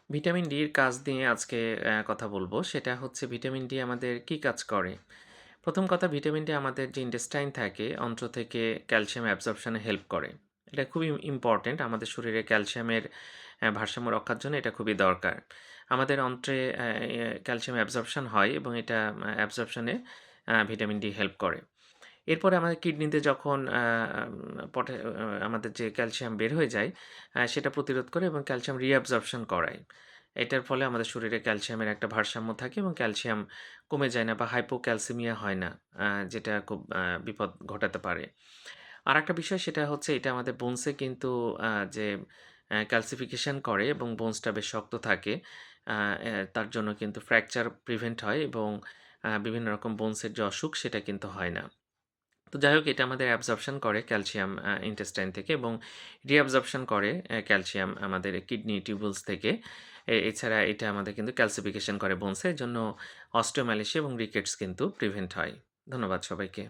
Vitamin D এর কাজ নিয়ে আজকে কথা বলব। সেটা হচ্ছে ভিটামিন ডি আমাদের কি কাজ করে? ১ম কথা ভিটামিন ডি আমাদের যে ইন্টেস্টাইন থাকে, অন্ত্র থেকে ক্যালসিয়াম অ্যাবসর্পশন এ হেল্প করে। এটা খুবই ইম্পোর্টেন্ট। আমাদের শরীরে ক্যালসিয়ামের ভারসাম্য রক্ষার জন্য এটা খুবই দরকার। আমাদের অন্ত্রে ক্যালসিয়াম অ্যাবসর্পশন হয় এবং এটা অ্যাবসর্পশন এ ভিটামিন ডি হেল্প করে। এরপরে আমাদের কিডনিতে যখন আম পটে আমাদের যে ক্যালসিয়াম বের হয়ে যায়, সেটা প্রতিরোধ করে এবং ক্যালসিয়াম রিঅ্যাবসর্পশন করায়। এটার ফলে আমাদের শরীরে ক্যালসিয়ামের একটা ভারসাম্য থাকে এবং ক্যালসিয়াম কমে যায় না বা হাইপোক্যালসেমিয়া হয় না। যেটা খুব বিপদ ঘটাতে পারে। আরেকটা বিষয় সেটা হচ্ছে এটা আমাদের বোনসে কিন্তু যে ক্যালসিফিকেশন করে এবং বোনসটা বেশ শক্ত থাকে। তার জন্য কিন্তু ফ্র্যাকচার প্রিভেন্ট হয় এবং বিভিন্ন রকম বোনসের যে অসুখ সেটা কিন্তু হয় না। তো যাই হোক এটা আমাদের অ্যাবজর্পশন করে ক্যালসিয়াম ইন্টেস্টাইন থেকে এবং রিঅ্যাবজর্পশন করে ক্যালসিয়াম আমাদের কিডনি টিউবুলস থেকে। এছাড়া এটা আমাদের কিন্তু ক্যালসিফিকেশন করে বোনসে। এজন্য অস্টিওমালাইসিস এবং রিকেটস কিন্তু প্রিভেন্ট হয়। ধন্যবাদ সবাইকে।